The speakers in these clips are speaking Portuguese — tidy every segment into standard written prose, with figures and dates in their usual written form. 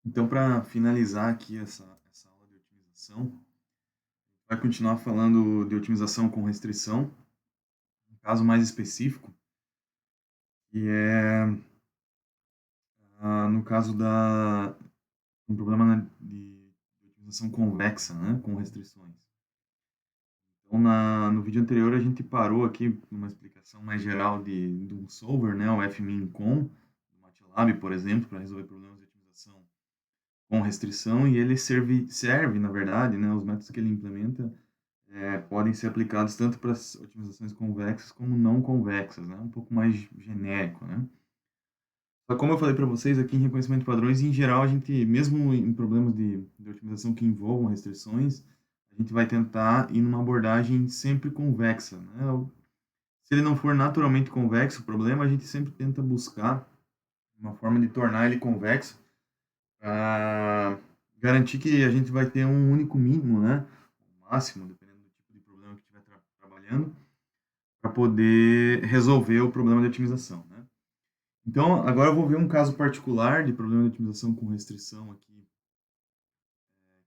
Então, para finalizar aqui essa aula de otimização, vai continuar falando de otimização com restrição, um caso mais específico, que é no caso um problema de otimização convexa, né, com restrições. Então, no vídeo anterior, a gente parou aqui numa explicação mais geral de um solver, né, o fmin.com, do MATLAB, por exemplo, para resolver problemas de otimização com restrição, e ele serve, na verdade, né, os métodos que ele implementa podem ser aplicados tanto para as otimizações convexas como não convexas, né? Um pouco mais genérico, né? Só como eu falei para vocês aqui em reconhecimento de padrões, em geral, a gente, mesmo em problemas de otimização que envolvam restrições, a gente vai tentar ir numa abordagem sempre convexa, né? Se ele não for naturalmente convexo, o problema, a gente sempre tenta buscar uma forma de tornar ele convexo para garantir que a gente vai ter um único mínimo, né? O máximo, dependendo do tipo de problema que estiver trabalhando, para poder resolver o problema de otimização, né? Então, agora eu vou ver um caso particular de problema de otimização com restrição aqui,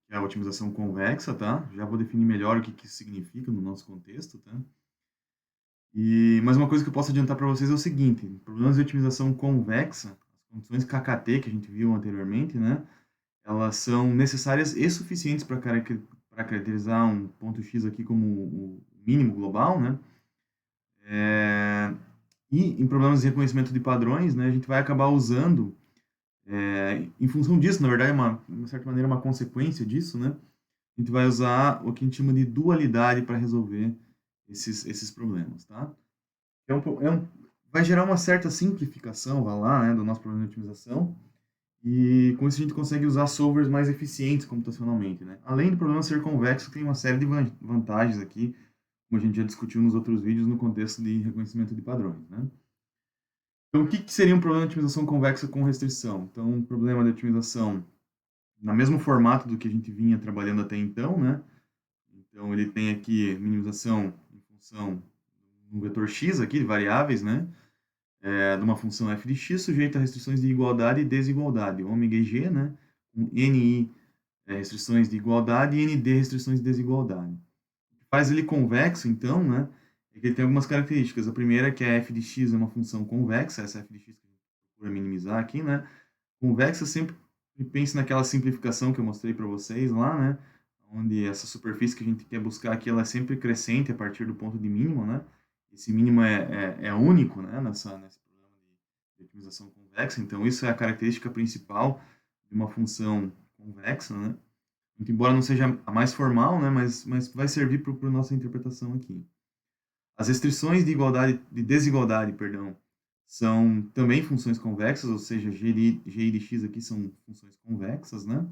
que é a otimização convexa, tá? Já vou definir melhor o que isso significa no nosso contexto, tá? Mas uma coisa que eu posso adiantar para vocês é o seguinte: problemas de otimização convexa, as condições KKT que a gente viu anteriormente, né? Elas são necessárias e suficientes para caracterizar um ponto X aqui como o mínimo global, né? E em problemas de reconhecimento de padrões, né, a gente vai acabar usando, em função disso, na verdade, de uma certa maneira, uma consequência disso, né? A gente vai usar o que a gente chama de dualidade para resolver esses problemas, tá? É um, po- é um, vai gerar uma certa simplificação, vai lá, né, do nosso problema de otimização, e com isso a gente consegue usar solvers mais eficientes computacionalmente, né? Além do problema ser convexo, tem uma série de vantagens aqui, como a gente já discutiu nos outros vídeos, no contexto de reconhecimento de padrões, né? Então, o que seria um problema de otimização convexa com restrição? Então, um problema de otimização no mesmo formato do que a gente vinha trabalhando até então, né? Então, ele tem aqui minimização em função de um vetor x aqui, de variáveis, né? De uma função f de x sujeita a restrições de igualdade e desigualdade, ômega e g, né? Com ni restrições de igualdade e nd restrições de desigualdade. O que faz ele convexo, então, né? É que ele tem algumas características. A primeira é que a f de x é uma função convexa, essa f de x que a gente procura minimizar aqui, né? Convexa sempre pense naquela simplificação que eu mostrei para vocês lá, né? Onde essa superfície que a gente quer buscar aqui, ela é sempre crescente a partir do ponto de mínimo, né? Esse mínimo é único, né? Nesse problema de otimização convexa. Então, isso é a característica principal de uma função convexa, né? Muito embora não seja a mais formal, né? Mas vai servir para a nossa interpretação aqui. As restrições de igualdade, de desigualdade, perdão, são também funções convexas, ou seja, Gi de x aqui são funções convexas, né?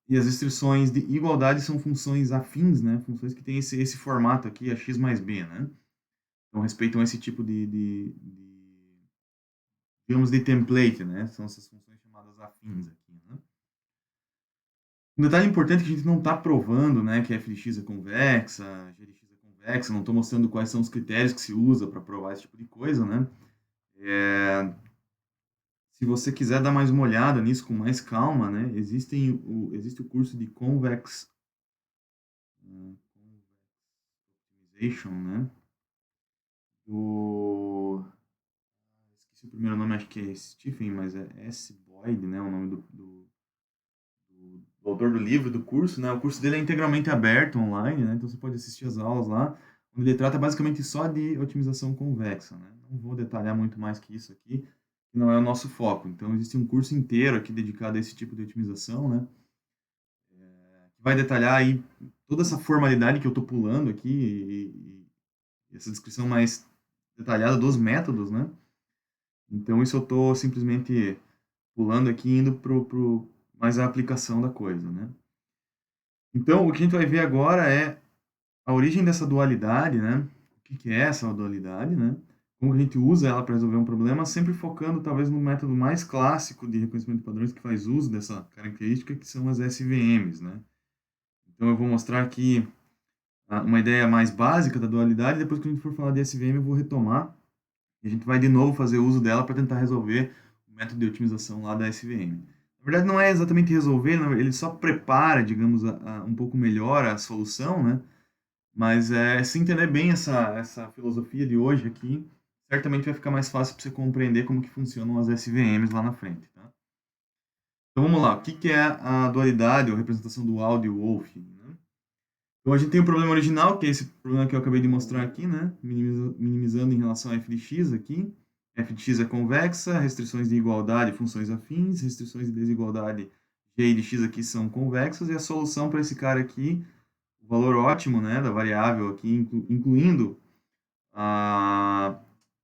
E as restrições de igualdade são funções afins, né? Funções que têm esse formato aqui, a x mais b, né? Então, respeitam esse tipo digamos, de template, né? São essas funções chamadas afins aqui, né? Um detalhe importante é que a gente não está provando, né, que f de x é convexa, g de x é convexa, não estou mostrando quais são os critérios que se usa para provar esse tipo de coisa, né? Se você quiser dar mais uma olhada nisso com mais calma, né, existe o curso de Optimization, né, do... Esqueci o primeiro nome, acho que é Stephen, mas é S. Boyd, né, o nome do autor do livro, do curso, né, o curso dele é integralmente aberto online, né, então você pode assistir as aulas lá, onde ele trata basicamente só de otimização convexa, né, não vou detalhar muito mais que isso aqui, que não é o nosso foco, então existe um curso inteiro aqui dedicado a esse tipo de otimização, né, que vai detalhar aí toda essa formalidade que eu estou pulando aqui e essa descrição mais detalhada dos métodos, né? Então isso eu estou simplesmente pulando aqui indo pro mais a aplicação da coisa, né? Então o que a gente vai ver agora é a origem dessa dualidade, né? O que é essa dualidade, né? Como a gente usa ela para resolver um problema, sempre focando talvez no método mais clássico de reconhecimento de padrões que faz uso dessa característica, que são as SVMs, né? Então eu vou mostrar aqui uma ideia mais básica da dualidade, depois que a gente for falar de SVM eu vou retomar e a gente vai de novo fazer uso dela para tentar resolver método de otimização lá da SVM. Na verdade, não é exatamente resolver, ele só prepara, digamos, um pouco melhor a solução, né? Mas se entender bem essa filosofia de hoje aqui, certamente vai ficar mais fácil para você compreender como que funcionam as SVMs lá na frente, tá? Então vamos lá, o que que é a dualidade ou representação dual de Wolff, né? Então a gente tem o problema original, que é esse problema que eu acabei de mostrar aqui, né? Minimizando em relação a f de x aqui. F de x é convexa, restrições de igualdade, funções afins, restrições de desigualdade, g e de x aqui são convexas, e a solução para esse cara aqui, o valor ótimo, né, da variável aqui, incluindo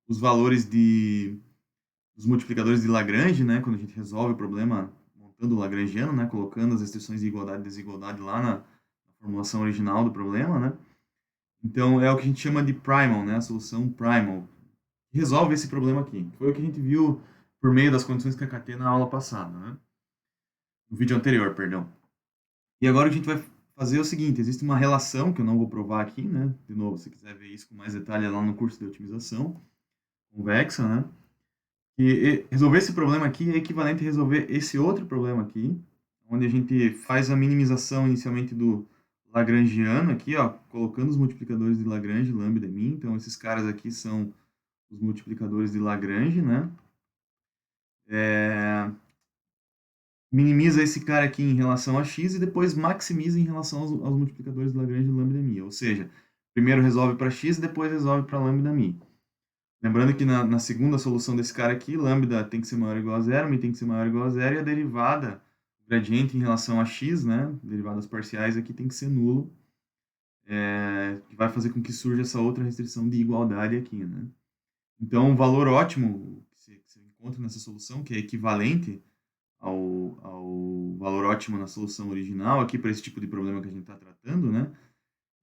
os valores dos multiplicadores de Lagrange, né, quando a gente resolve o problema montando o lagrangiano, né, colocando as restrições de igualdade e desigualdade lá na formulação original do problema, né? Então é o que a gente chama de primal, né, a solução primal, que resolve esse problema aqui. Foi o que a gente viu por meio das condições KKT na aula passada, né? No vídeo anterior, perdão. E agora o que a gente vai fazer é o seguinte, existe uma relação, que eu não vou provar aqui, né? De novo, se você quiser ver isso com mais detalhe é lá no curso de otimização convexa, né? E resolver esse problema aqui é equivalente a resolver esse outro problema aqui, onde a gente faz a minimização inicialmente do lagrangiano aqui, ó, colocando os multiplicadores de Lagrange, lambda e min. Então, esses caras aqui são os multiplicadores de Lagrange, né? Minimiza esse cara aqui em relação a x e depois maximiza em relação aos multiplicadores de Lagrange, lambda e mi. Ou seja, primeiro resolve para x, depois resolve para lambda e mi. Lembrando que na segunda solução desse cara aqui, lambda tem que ser maior ou igual a zero, mi tem que ser maior ou igual a zero, e a derivada, o gradiente em relação a x, né, derivadas parciais aqui tem que ser nulo, que vai fazer com que surja essa outra restrição de igualdade aqui, né. Então, o valor ótimo que você encontra nessa solução, que é equivalente ao valor ótimo na solução original, aqui para esse tipo de problema que a gente está tratando, né,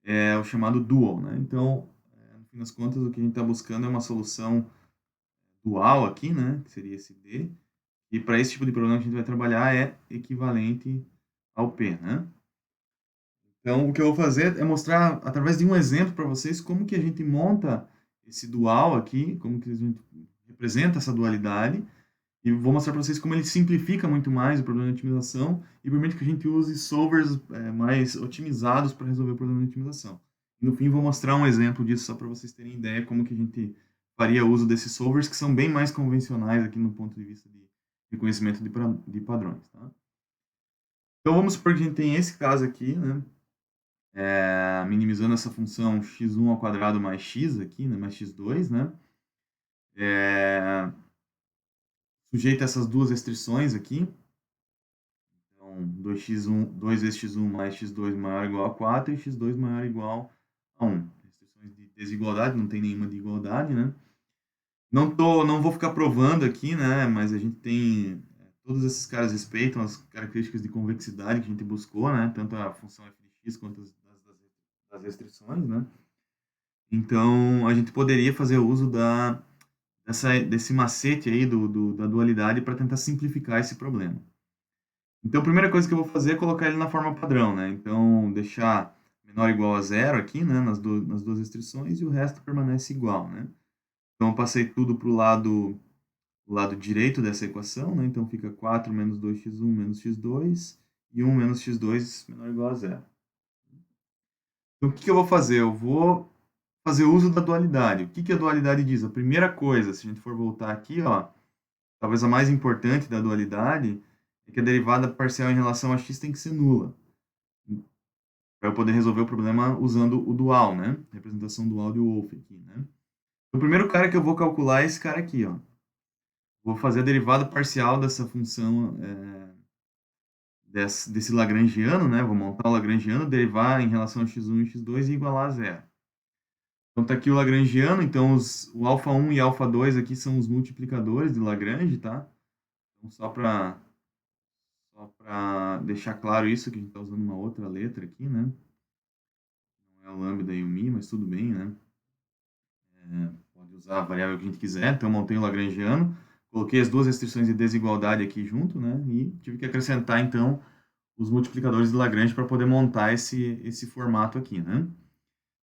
é o chamado dual, né. Então, no fim das contas, o que a gente está buscando é uma solução dual aqui, né, que seria esse D, e para esse tipo de problema que a gente vai trabalhar é equivalente ao P, né? Então, o que eu vou fazer é mostrar, através de um exemplo para vocês, como que a gente monta esse dual aqui, como que a gente representa essa dualidade, e vou mostrar para vocês como ele simplifica muito mais o problema de otimização e permite que a gente use solvers mais otimizados para resolver o problema de otimização. E no fim, vou mostrar um exemplo disso só para vocês terem ideia como que a gente faria uso desses solvers que são bem mais convencionais aqui no ponto de vista de reconhecimento de padrões. Tá? Então, vamos supor que a gente tem esse caso aqui, né? Minimizando essa função x1 ao quadrado mais x aqui, né? Mais x2, né? Sujeita a essas duas restrições aqui. Então, 2x1, 2 vezes x1 mais x2 maior ou igual a 4 e x2 maior ou igual a 1. Restrições de desigualdade, não tem nenhuma de igualdade, né? Não vou ficar provando aqui, né? Mas a gente tem... Todos esses caras respeitam as características de convexidade que a gente buscou, né? Tanto a função f de x quanto das restrições, né? Então, a gente poderia fazer uso desse macete aí da dualidade para tentar simplificar esse problema. Então, a primeira coisa que eu vou fazer é colocar ele na forma padrão, né? Então, deixar menor ou igual a zero aqui, né? Nas duas restrições, e o resto permanece igual, né? Então, eu passei tudo para o lado direito dessa equação, né? Então, fica 4 menos 2x1 menos x2, e 1 menos x2 menor ou igual a zero. Então, o que eu vou fazer? Eu vou fazer uso da dualidade. O que a dualidade diz? A primeira coisa, se a gente for voltar aqui, ó, talvez a mais importante da dualidade, é que a derivada parcial em relação a x tem que ser nula. Para eu poder resolver o problema usando o dual, né? Representação dual de Wolff aqui, né? O primeiro cara que eu vou calcular é esse cara aqui, ó. Vou fazer a derivada parcial dessa função, desse lagrangiano, né? Vou montar o lagrangiano, derivar em relação a x1 e x2 e igualar a zero. Então, tá aqui o lagrangiano, então o alfa1 e alfa2 aqui são os multiplicadores de Lagrange, tá? Então, só para deixar claro isso, que a gente está usando uma outra letra aqui, né? Não é o lambda e o mi, mas tudo bem, né? Pode usar a variável que a gente quiser. Então, montei o lagrangiano, coloquei as duas restrições de desigualdade aqui junto, né? E tive que acrescentar, então, os multiplicadores de Lagrange para poder montar esse formato aqui, né?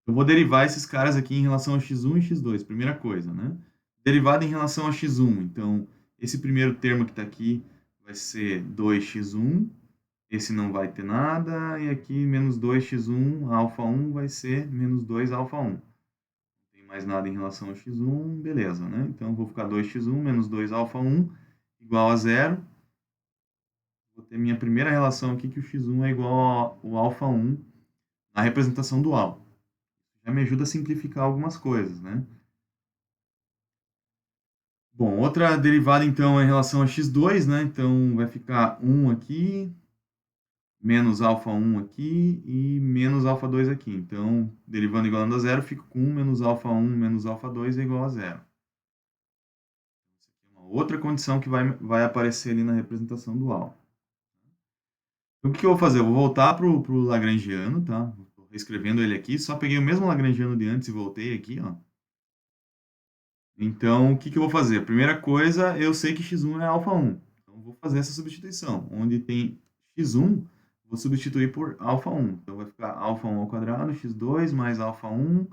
Eu vou derivar esses caras aqui em relação a x1 e x2, primeira coisa, né? Derivada em relação a x1, então, Esse primeiro termo que está aqui vai ser 2x1, esse não vai ter nada, e aqui menos 2x1, alfa 1 vai ser menos 2 alfa 1. Não tem mais nada em relação ao x1, beleza, né? Então, vou ficar 2x1 menos 2 alfa 1 igual a 0. Vou ter minha primeira relação aqui, que o x1 é igual ao alfa 1 na representação dual. Já me ajuda a simplificar algumas coisas, né? Bom, outra derivada, então, é em relação a x2, né? Então, vai ficar 1 aqui, menos alfa 1 aqui e menos alfa 2 aqui. Então, derivando igualando a zero, fica com 1 menos alfa 1 menos alfa 2 é igual a zero. Essa aqui é uma outra condição que vai aparecer ali na representação dual. Então, o que eu vou fazer? Eu vou voltar para o lagrangiano, tá? Estou reescrevendo ele aqui, só peguei o mesmo lagrangiano de antes e voltei aqui, ó. Então, o que eu vou fazer? A primeira coisa, eu sei que x1 é alfa 1. Então, vou fazer essa substituição. Onde tem x1, vou substituir por alfa 1. Então, vai ficar alfa 1 ao quadrado, x2 mais alfa 1,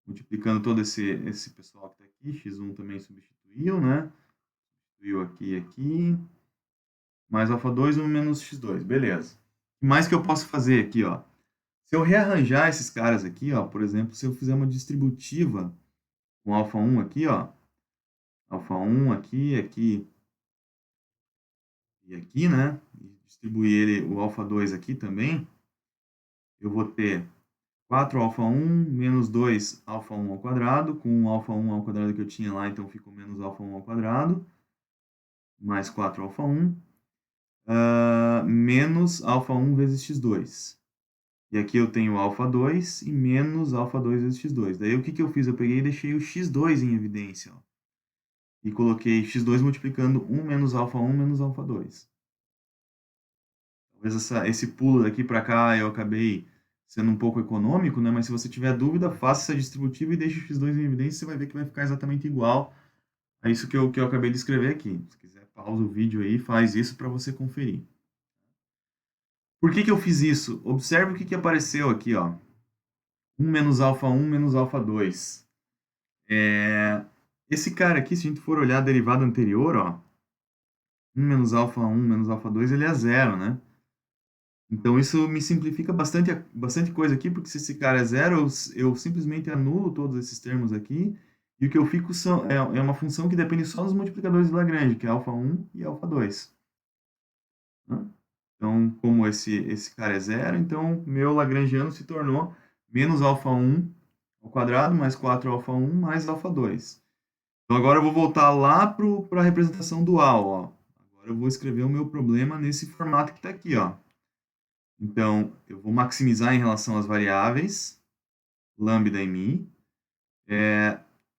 multiplicando todo esse pessoal que está aqui. X1 também substituiu, né? Substituiu aqui e aqui. Mais alfa 2, 1 menos x2. Beleza. O que mais que eu posso fazer aqui, ó? Se eu rearranjar esses caras aqui, ó, por exemplo, se eu fizer uma distributiva com alfa 1 aqui, ó, alfa 1 aqui, aqui e aqui, né? E distribuir ele, o alfa 2 aqui também, eu vou ter 4 alfa 1 menos 2 alfa 1 ao quadrado, com o alfa 1 ao quadrado que eu tinha lá, então ficou menos alfa 1 ao quadrado, mais 4 alfa 1, menos alfa 1 vezes x2. E aqui eu tenho alfa 2 e menos alfa 2 vezes x2. Daí o que eu fiz? Eu peguei e deixei o x2 em evidência, ó. E coloquei x2 multiplicando 1 menos alfa 1 menos alfa 2. Talvez esse pulo daqui para cá eu acabei sendo um pouco econômico, né? Mas se você tiver dúvida, faça essa distributiva e deixe o x2 em evidência, você vai ver que vai ficar exatamente igual a isso que eu acabei de escrever aqui. Se quiser, pausa o vídeo aí e faz isso para você conferir. Por que eu fiz isso? Observe o que apareceu aqui, ó. 1 menos alfa 1 menos alfa 2. Esse cara aqui, se a gente for olhar a derivada anterior, ó, 1 menos alfa 1 menos alfa 2, ele é zero, né? Então, isso me simplifica bastante coisa aqui, porque se esse cara é zero, eu simplesmente anulo todos esses termos aqui, e o que eu fico é uma função que depende só dos multiplicadores de Lagrange, que é alfa 1 e alfa 2. Né? Então, como esse cara é zero, então meu lagrangiano se tornou menos alfa 1 ao quadrado, mais 4 alfa 1, mais alfa 2. Então, agora eu vou voltar lá para a representação dual, ó. Agora eu vou escrever o meu problema nesse formato que está aqui, ó. Então, eu vou maximizar em relação às variáveis, lambda e mi.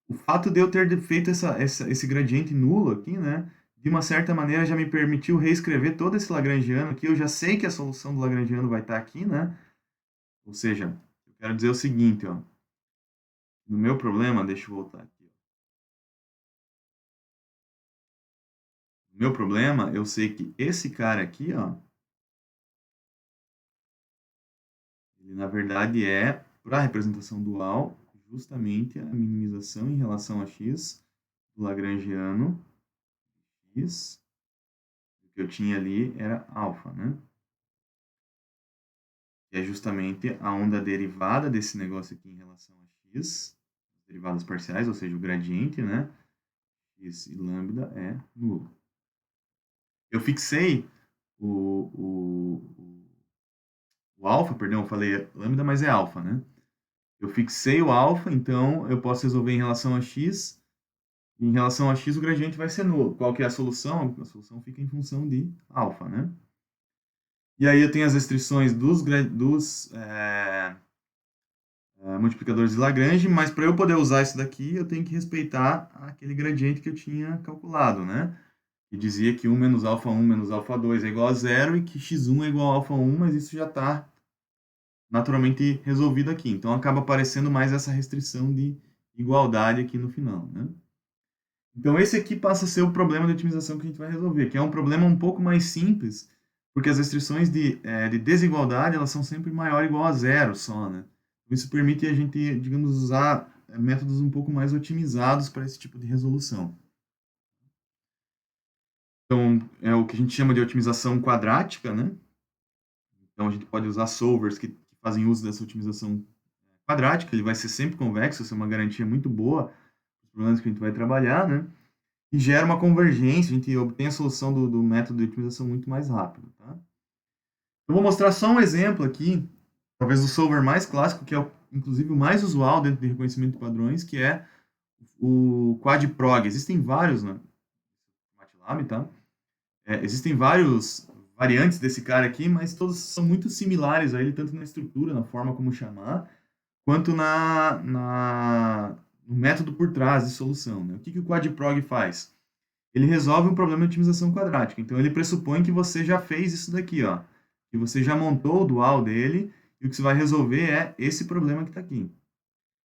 O fato de eu ter feito esse gradiente nulo aqui, né, de uma certa maneira já me permitiu reescrever todo esse lagrangiano aqui. Eu já sei que a solução do lagrangiano vai estar aqui, né? Ou seja, eu quero dizer o seguinte, ó. No meu problema, deixa eu voltar aqui. No meu problema, eu sei que esse cara aqui, ó, ele na verdade é, para a representação dual, justamente a minimização em relação a x do lagrangiano x, o que eu tinha ali era alfa, né? Que é justamente a onda derivada desse negócio aqui em relação a x, derivadas parciais, ou seja, o gradiente, né? X e lambda é nulo. Eu fixei o alfa, perdão, eu falei lambda, mas é alfa, né? Eu fixei o alfa, então eu posso resolver em relação a x. Em relação a x, o gradiente vai ser nulo. Qual que é a solução? A solução fica em função de alfa, né? E aí eu tenho as restrições dos multiplicadores de Lagrange, mas para eu poder usar isso daqui, eu tenho que respeitar aquele gradiente que eu tinha calculado, né? Que dizia que 1 menos alfa 1 menos alfa 2 é igual a zero e que x1 é igual a alfa 1, mas isso já está naturalmente resolvido aqui. Então, acaba aparecendo mais essa restrição de igualdade aqui no final, né? Então, esse aqui passa a ser o problema de otimização que a gente vai resolver, que é um problema um pouco mais simples, porque as restrições de desigualdade, elas são sempre maior ou igual a zero só, né? Isso permite a gente, digamos, usar métodos um pouco mais otimizados para esse tipo de resolução. Então, é o que a gente chama de otimização quadrática, né? Então, a gente pode usar solvers que fazem uso dessa otimização quadrática, ele vai ser sempre convexo, isso é uma garantia muito boa para os problemas que a gente vai trabalhar, né? E gera uma convergência, a gente obtém a solução do método de otimização muito mais rápido, tá? Eu vou mostrar só um exemplo aqui, talvez o solver mais clássico, que é inclusive o mais usual dentro de reconhecimento de padrões, que é o quadprog. Existem vários, né? MATLAB, tá? Existem vários variantes desse cara aqui, mas todos são muito similares a ele, tanto na estrutura, na forma como chamar, quanto no método por trás de solução, né? O que, que o quadprog faz? Ele resolve um problema de otimização quadrática. Então, ele pressupõe que você já fez isso daqui, ó. Que você já montou o dual dele, e o que você vai resolver é esse problema que está aqui.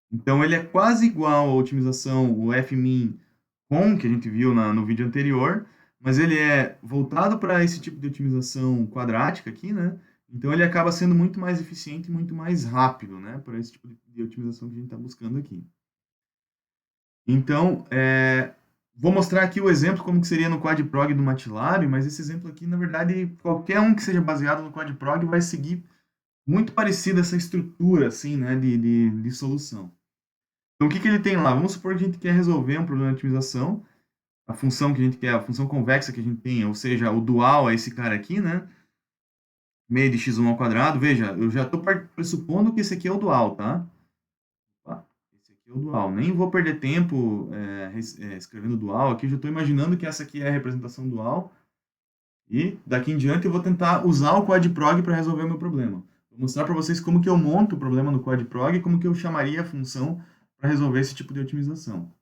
Então, ele é quase igual à otimização, o fmin com, que a gente viu no vídeo anterior, mas ele é voltado para esse tipo de otimização quadrática aqui, né? Então, ele acaba sendo muito mais eficiente e muito mais rápido, né? Para esse tipo de otimização que a gente está buscando aqui. Então, vou mostrar aqui o exemplo como que seria no quadprog do MATLAB, mas esse exemplo aqui, na verdade, qualquer um que seja baseado no quadprog vai seguir muito parecida essa estrutura, assim, né, de solução. Então, o que, que ele tem lá? Vamos supor que a gente quer resolver um problema de otimização, a função que a gente quer, a função convexa que a gente tem, ou seja, o dual é esse cara aqui, né, meio de x1 ao quadrado. Veja, eu já estou pressupondo que esse aqui é o dual, tá? Opa, esse aqui é o dual. Nem vou perder tempo escrevendo dual aqui, já estou imaginando que essa aqui é a representação dual. E daqui em diante eu vou tentar usar o quadprog para resolver o meu problema. Vou mostrar para vocês como que eu monto o problema no quadprog e como que eu chamaria a função para resolver esse tipo de otimização.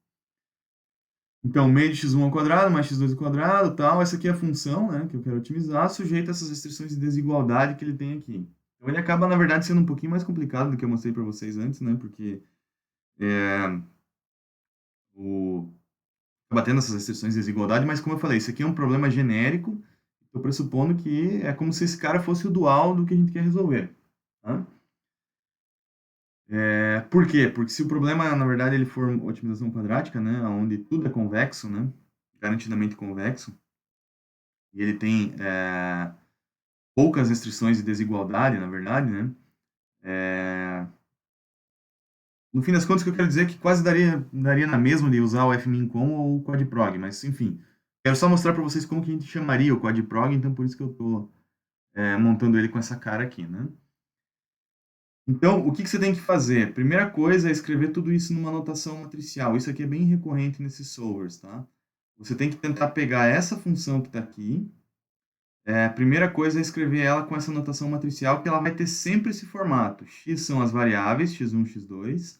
Então, meio de x1 ao quadrado mais x2 ao quadrado, tal. Essa aqui é a função, né, que eu quero otimizar, sujeita a essas restrições de desigualdade que ele tem aqui. Então, ele acaba, na verdade, sendo um pouquinho mais complicado do que eu mostrei para vocês antes, né, porque o acaba tendo essas restrições de desigualdade, mas como eu falei, isso aqui é um problema genérico, estou pressupondo que é como se esse cara fosse o dual do que a gente quer resolver. Tá? Por quê? Porque se o problema, na verdade, ele for otimização quadrática, né, onde tudo é convexo, né, garantidamente convexo, e ele tem poucas restrições de desigualdade, na verdade, né, no fim das contas, o que eu quero dizer é que quase daria na mesma de usar o fmin com ou o quadprog, mas enfim, quero só mostrar para vocês como que a gente chamaria o quadprog, então por isso que eu estou montando ele com essa cara aqui, né? Então, o que, que você tem que fazer? Primeira coisa é escrever tudo isso numa notação matricial. Isso aqui é bem recorrente nesses solvers, tá? Você tem que tentar pegar essa função que está aqui. A primeira coisa é escrever ela com essa notação matricial, que ela vai ter sempre esse formato. X são as variáveis, x1, x2.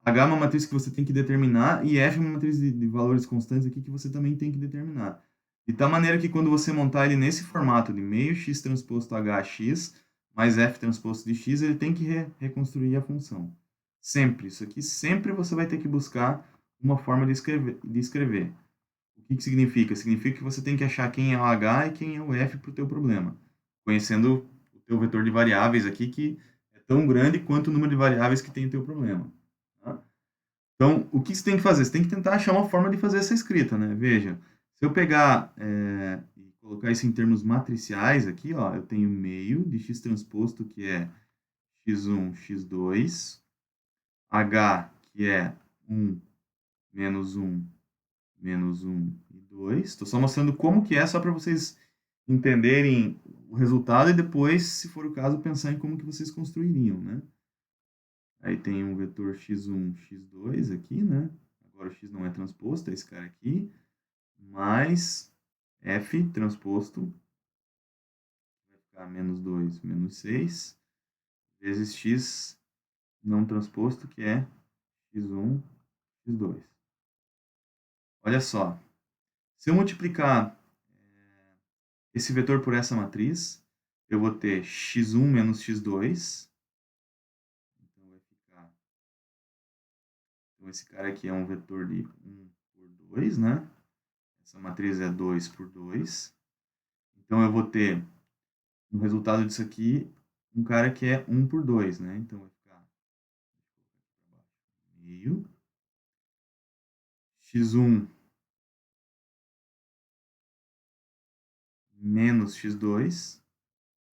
H é uma matriz que você tem que determinar e F é uma matriz de valores constantes aqui que você também tem que determinar. De tal maneira que quando você montar ele nesse formato de meio x transposto hx mais f transposto de x, ele tem que reconstruir a função. Sempre. Isso aqui sempre você vai ter que buscar uma forma de escrever. O que, que significa? Significa que você tem que achar quem é o h e quem é o f para o teu problema. Conhecendo o teu vetor de variáveis aqui, que é tão grande quanto o número de variáveis que tem o teu problema. Tá? Então, o que você tem que fazer? Você tem que tentar achar uma forma de fazer essa escrita, né? Veja, se eu pegar e colocar isso em termos matriciais aqui, ó, eu tenho meio de x transposto, que é x1, x2, h, que é 1, menos 1 e 2. Estou só mostrando como que é, só para vocês entenderem o resultado e depois, se for o caso, pensar em como que vocês construiriam, né? Aí tem um vetor x1, x2 aqui, né? Agora o x não é transposto, é esse cara aqui, mais f transposto, vai ficar menos 2, menos 6, vezes x não transposto, que é x1, x2. Olha só, se eu multiplicar esse vetor por essa matriz, eu vou ter x1 menos x2, então vai ficar, então esse cara aqui é um vetor de 1 por 2, né? Essa matriz é 2 por 2. Então eu vou ter no resultado disso aqui, um cara que é 1 por 2, né? Então vai ficar meio. x1 menos x2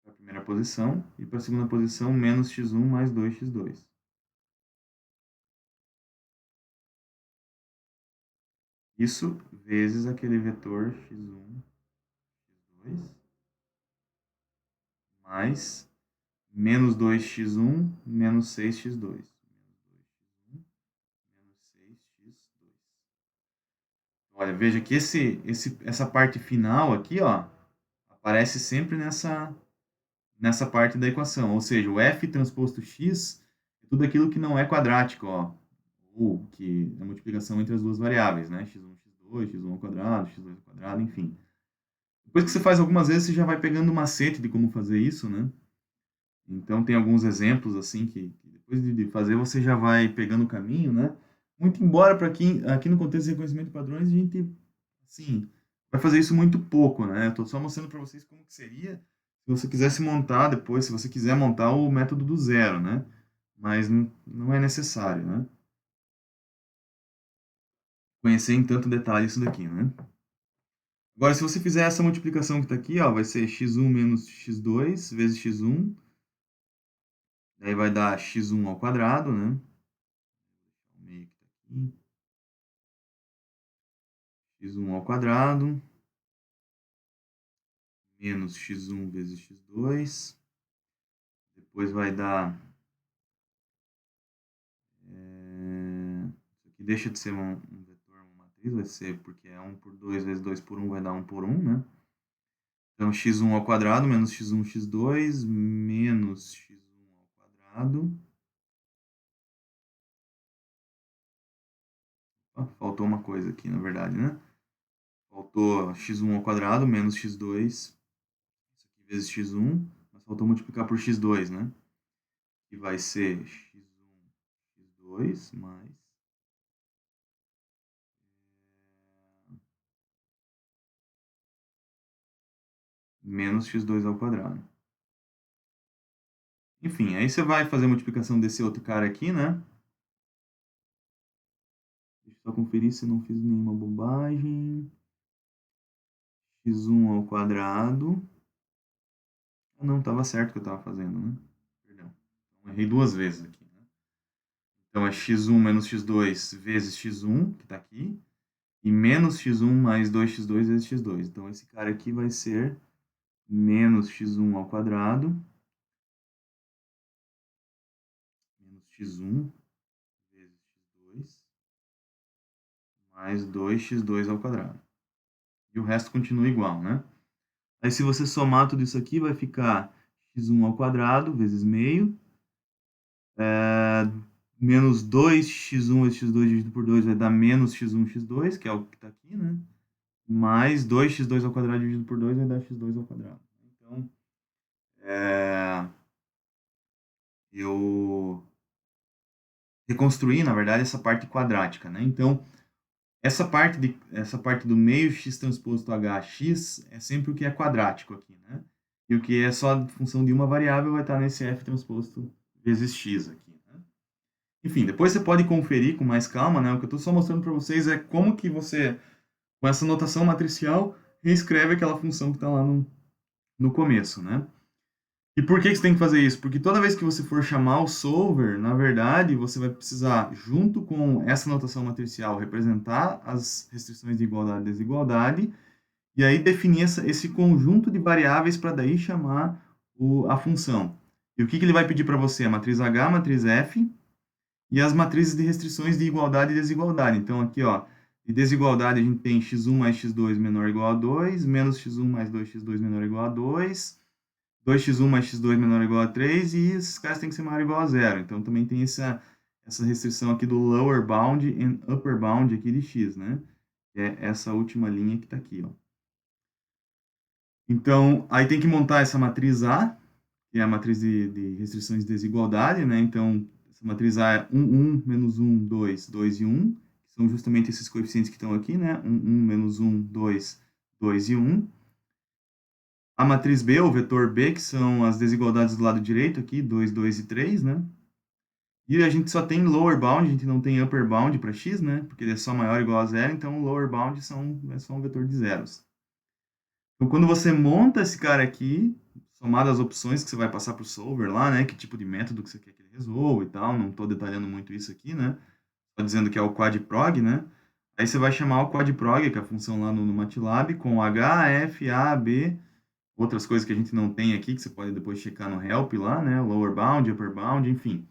para a primeira posição, e para a segunda posição, menos x1 mais 2x2. Isso vezes aquele vetor x1, x2, mais menos 2x1, menos 6x2. Menos 6x2. Olha, veja que essa parte final aqui, ó, aparece sempre nessa parte da equação. Ou seja, o f transposto x é tudo aquilo que não é quadrático, ó. Ou que é a multiplicação entre as duas variáveis, né? x1, x2, x1 ao quadrado, x2 ao quadrado, enfim. Depois que você faz algumas vezes, você já vai pegando o macete de como fazer isso, né? Então, tem alguns exemplos, assim, que depois de fazer, você já vai pegando o caminho, né? Muito embora, para aqui no contexto de reconhecimento de padrões, a gente, assim, vai fazer isso muito pouco, né? Eu estou só mostrando para vocês como que seria se você quisesse montar depois, se você quiser montar o método do zero, né? Mas não é necessário, né? Conhecer em tanto detalhe isso daqui, né? Agora, se você fizer essa multiplicação que está aqui, ó, vai ser x1 menos x2 vezes x1. Daí vai dar x1 ao quadrado, né? O meio que tá aqui. X1 ao quadrado. Menos x1 vezes x2. Depois vai dar... Isso aqui deixa de ser um vetor, uma matriz. Vai ser porque é 1 por 2 vezes 2 por 1 vai dar 1 por 1, né? Então, x1 ao quadrado menos x1, x2 menos x1 ao quadrado. Faltou uma coisa aqui, na verdade, né? Faltou x1 ao quadrado menos x2, isso aqui vezes x1, mas faltou multiplicar por x2, né? Que vai ser x1, x2 mais menos x2 ao quadrado. Enfim, aí você vai fazer a multiplicação desse outro cara aqui, né? Deixa eu só conferir se não fiz nenhuma bobagem. x1 ao quadrado. Ah, não, estava certo o que eu estava fazendo, né? Perdão. Então, errei duas vezes aqui, né? Então, é x1 menos x2 vezes x1, que está aqui, e menos x1 mais 2x2 vezes x2. Então, esse cara aqui vai ser menos x1 ao quadrado, menos x1 vezes x2, mais 2x2 ao quadrado. E o resto continua igual, né? Aí, se você somar tudo isso aqui, vai ficar x1 ao quadrado vezes meio, menos 2x1 vezes x2 dividido por 2 vai dar menos x1, x2, que é o que está aqui, né? Mais 2x2 ao quadrado dividido por 2 vai dar x2 ao quadrado. Então, eu reconstruí, na verdade, essa parte quadrática, né? Então, essa parte do meio x transposto hx é sempre o que é quadrático aqui, né? E o que é só função de uma variável vai estar nesse f transposto vezes x aqui, né? Enfim, depois você pode conferir com mais calma, né? O que eu estou só mostrando para vocês é como que você, com essa notação matricial, reescreve aquela função que está lá no começo, né? E por que você tem que fazer isso? Porque toda vez que você for chamar o solver, na verdade, você vai precisar, junto com essa notação matricial, representar as restrições de igualdade e desigualdade, e aí definir esse conjunto de variáveis para daí chamar a função. E o que ele vai pedir para você? A matriz H, a matriz F e as matrizes de restrições de igualdade e desigualdade. Então, aqui, ó, de desigualdade a gente tem x1 mais x2 menor ou igual a 2, menos x1 mais 2x2 menor ou igual a 2, 2x1 mais x2 menor ou igual a 3, e esses caras têm que ser maior ou igual a 0. Então, também tem essa restrição aqui do lower bound e upper bound aqui de x, né? Que é essa última linha que está aqui, ó. Então, aí tem que montar essa matriz A, que é a matriz de restrições de desigualdade, né? Então, essa matriz A é 1, 1, menos 1, 2, 2 e 1, que são justamente esses coeficientes que estão aqui, né? 1, 1, menos 1, 2, 2 e 1. A matriz B, o vetor B, que são as desigualdades do lado direito aqui, 2, 2 e 3, né? E a gente só tem lower bound, a gente não tem upper bound para x, né? Porque ele é só maior ou igual a 0, então o lower bound é só um vetor de zeros. Então, quando você monta esse cara aqui, somado às opções que você vai passar para o solver lá, né? Que tipo de método que você quer que ele resolva e tal. Não estou detalhando muito isso aqui, né? Estou dizendo que é o quadprog, né? Aí você vai chamar o quadprog, que é a função lá no MATLAB, com H, F, A, B, outras coisas que a gente não tem aqui, que você pode depois checar no help lá, né? Lower bound, upper bound, enfim.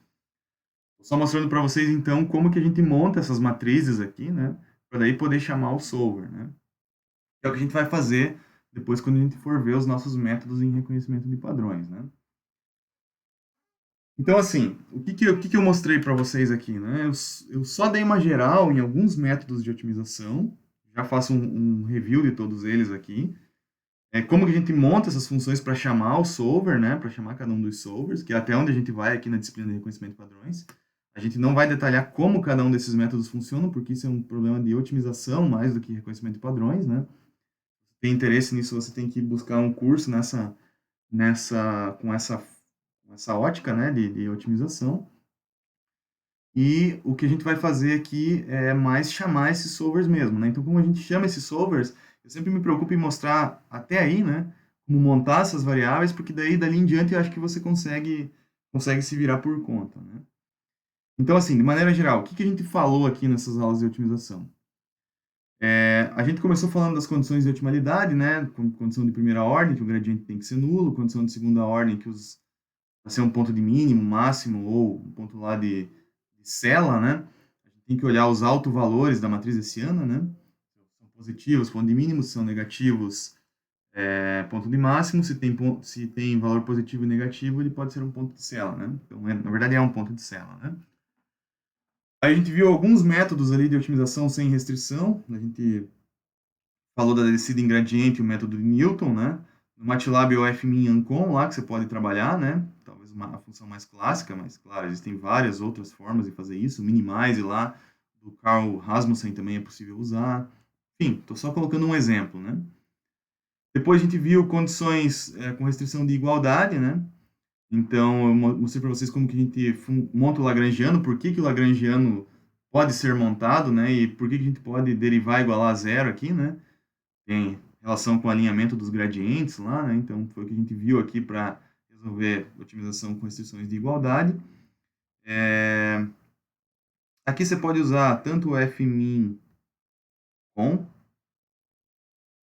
Só mostrando para vocês, então, como que a gente monta essas matrizes aqui, né? Para daí poder chamar o solver, né? Que é o que a gente vai fazer depois quando a gente for ver os nossos métodos em reconhecimento de padrões, né? Então, assim, o que eu mostrei para vocês aqui, né? Eu só dei uma geral em alguns métodos de otimização, já faço um review de todos eles aqui. Como que a gente monta essas funções para chamar o solver, né? Para chamar cada um dos solvers, que é até onde a gente vai aqui na disciplina de reconhecimento de padrões. A gente não vai detalhar como cada um desses métodos funcionam, porque isso é um problema de otimização mais do que reconhecimento de padrões, né? Se tem interesse nisso, você tem que buscar um curso com essa ótica, né, de otimização. E o que a gente vai fazer aqui é mais chamar esses solvers mesmo, né? Então, como a gente chama esses solvers, eu sempre me preocupo em mostrar até aí, né, como montar essas variáveis, porque daí, dali em diante, eu acho que você consegue se virar por conta, né? Então, assim, de maneira geral, o que a gente falou aqui nessas aulas de otimização? A gente começou falando das condições de otimalidade, né? Condição de primeira ordem, que o gradiente tem que ser nulo, condição de segunda ordem, que para ser um ponto de mínimo, máximo, ou um ponto lá de cela, né? A gente tem que olhar os autovalores da matriz hessiana, né? São positivos, ponto de mínimo, se são negativos, ponto de máximo. Se tem valor positivo e negativo, ele pode ser um ponto de cela, né? Então, na verdade, é um ponto de cela, né? Aí a gente viu alguns métodos ali de otimização sem restrição. A gente falou da descida em gradiente, o método de Newton, né? No MATLAB é o fmin ancon lá que você pode trabalhar, né? Talvez a função mais clássica, mas claro, existem várias outras formas de fazer isso. Minimize lá, do Carl Rasmussen também é possível usar. Enfim, estou só colocando um exemplo, né? Depois a gente viu condições com restrição de igualdade, né? Então, eu mostrei para vocês como que a gente monta o Lagrangiano, por que que o Lagrangiano pode ser montado, né? E por que que a gente pode derivar igualar a zero aqui, né? Tem relação com o alinhamento dos gradientes lá, né? Então, foi o que a gente viu aqui para resolver otimização com restrições de igualdade. Aqui você pode usar tanto o fmin com,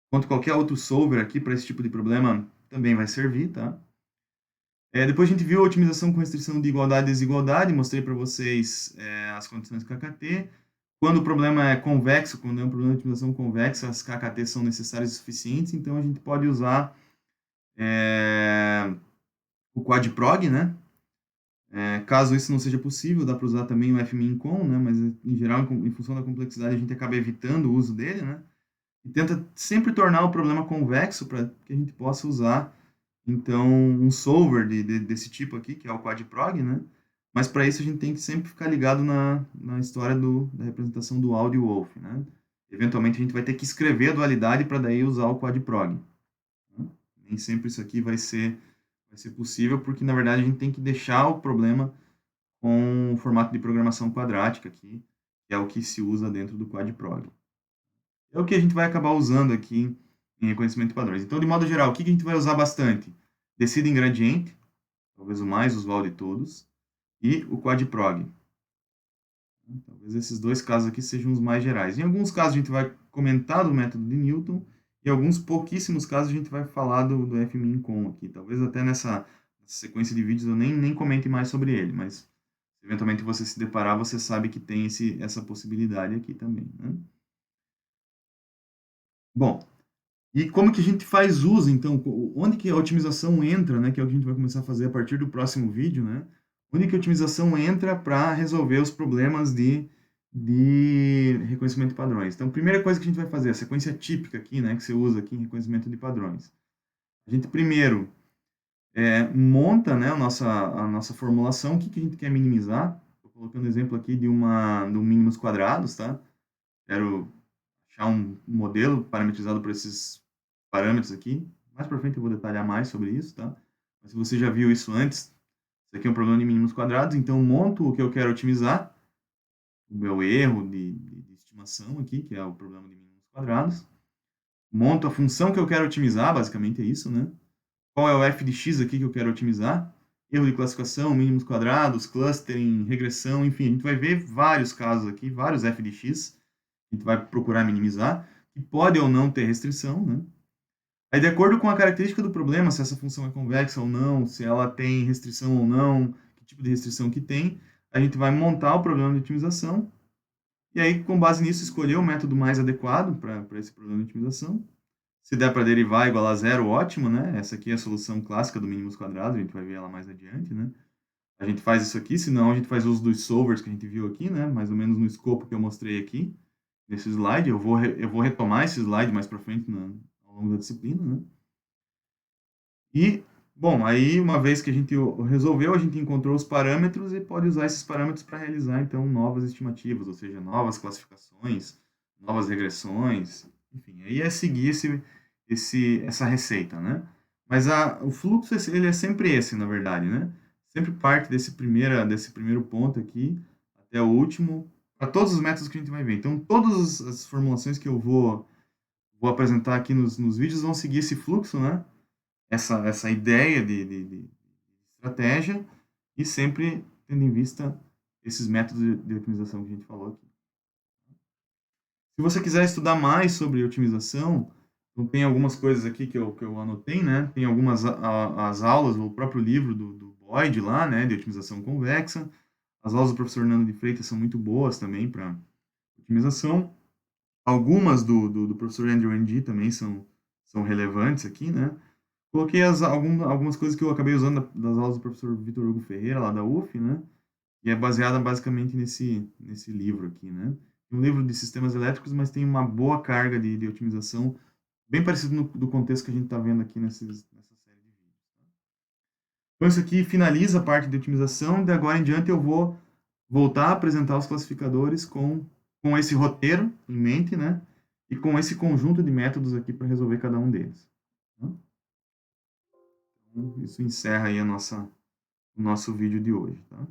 quanto qualquer outro solver aqui para esse tipo de problema também vai servir, tá? Depois a gente viu a otimização com restrição de igualdade e desigualdade, mostrei para vocês as condições KKT. Quando o problema é convexo, quando é um problema de otimização convexa, as KKT são necessárias e suficientes, então a gente pode usar o quadprog, né? Caso isso não seja possível, dá para usar também o fmin_com, né? Mas em geral, em função da complexidade, a gente acaba evitando o uso dele, né? E tenta sempre tornar o problema convexo para que a gente possa usar, então, um solver desse tipo aqui, que é o quadprog, né? Mas para isso a gente tem que sempre ficar ligado na história da representação do áudio Wolf, né? Eventualmente a gente vai ter que escrever a dualidade para daí usar o quadprog, né? Nem sempre isso aqui vai ser possível, porque na verdade a gente tem que deixar o problema com o formato de programação quadrática aqui, que é o que se usa dentro do quadprog. É o que a gente vai acabar usando aqui em reconhecimento de padrões. Então, de modo geral, o que a gente vai usar bastante? Descida em gradiente, talvez o mais usual de todos, e o quadprog. Talvez esses dois casos aqui sejam os mais gerais. Em alguns casos a gente vai comentar do método de Newton, e em alguns pouquíssimos casos a gente vai falar do fmin_com aqui. Talvez até nessa sequência de vídeos eu nem comente mais sobre ele, mas se eventualmente você se deparar, você sabe que tem essa possibilidade aqui também, né? Bom, e como que a gente faz uso, então, onde que a otimização entra, né, que é o que a gente vai começar a fazer a partir do próximo vídeo, né? Onde que a otimização entra para resolver os problemas de reconhecimento de padrões. Então, a primeira coisa que a gente vai fazer, a sequência típica aqui, né, que você usa aqui em reconhecimento de padrões. A gente primeiro monta, né, a nossa formulação, o que a gente quer minimizar. Estou colocando exemplo aqui de um mínimos quadrados, tá? Quero achar um modelo parametrizado por esses parâmetros aqui. Mais para frente eu vou detalhar mais sobre isso, tá? Mas se você já viu isso antes, isso aqui é um problema de mínimos quadrados, então monto o que eu quero otimizar, o meu erro de estimação aqui, que é o problema de mínimos quadrados. monto a função que eu quero otimizar, basicamente é isso, né? Qual é o f de x aqui que eu quero otimizar? Erro de classificação, mínimos quadrados, clustering, regressão, enfim, a gente vai ver vários casos aqui, vários f de x, a gente vai procurar minimizar, que pode ou não ter restrição, né? Aí, de acordo com a característica do problema, se essa função é convexa ou não, se ela tem restrição ou não, que tipo de restrição que tem, a gente vai montar o problema de otimização e aí, com base nisso, escolher o método mais adequado para esse problema de otimização. Se der para derivar igual a zero, ótimo, né? Essa aqui é a solução clássica do mínimos quadrados, a gente vai ver ela mais adiante, né? A gente faz isso aqui, senão a gente faz uso dos solvers que a gente viu aqui, né? Mais ou menos no escopo que eu mostrei aqui, nesse slide. Eu vou retomar esse slide mais para frente ao longo da disciplina, né? E, bom, aí uma vez que a gente resolveu, a gente encontrou os parâmetros e pode usar esses parâmetros para realizar, então, novas estimativas, ou seja, novas classificações, novas regressões, enfim, aí é seguir essa receita, né? Mas o fluxo, ele é sempre esse, na verdade, né? Sempre parte desse primeiro ponto aqui até o último, para todos os métodos que a gente vai ver. Então, todas as formulações que eu vou apresentar aqui nos vídeos vão seguir esse fluxo, né? Essa ideia de estratégia e sempre tendo em vista esses métodos de otimização que a gente falou aqui. Se você quiser estudar mais sobre otimização, então tem algumas coisas aqui que eu anotei, né? Tem algumas as aulas, o próprio livro do Boyd lá, né, de otimização convexa. As aulas do professor Nando de Freitas são muito boas também para otimização. Algumas do professor Andrew Ng também são relevantes aqui, né? Coloquei algumas coisas que eu acabei usando das aulas do professor Vitor Hugo Ferreira, lá da UF, né? E é baseada basicamente nesse livro aqui, né? É um livro de sistemas elétricos, mas tem uma boa carga de otimização, bem parecido do contexto que a gente está vendo aqui nessa série de vídeos. Então, isso aqui finaliza a parte de otimização. De agora em diante, eu vou voltar a apresentar os classificadores com esse roteiro em mente, né? E com esse conjunto de métodos aqui para resolver cada um deles. Tá? Então, isso encerra aí o nosso vídeo de hoje, tá?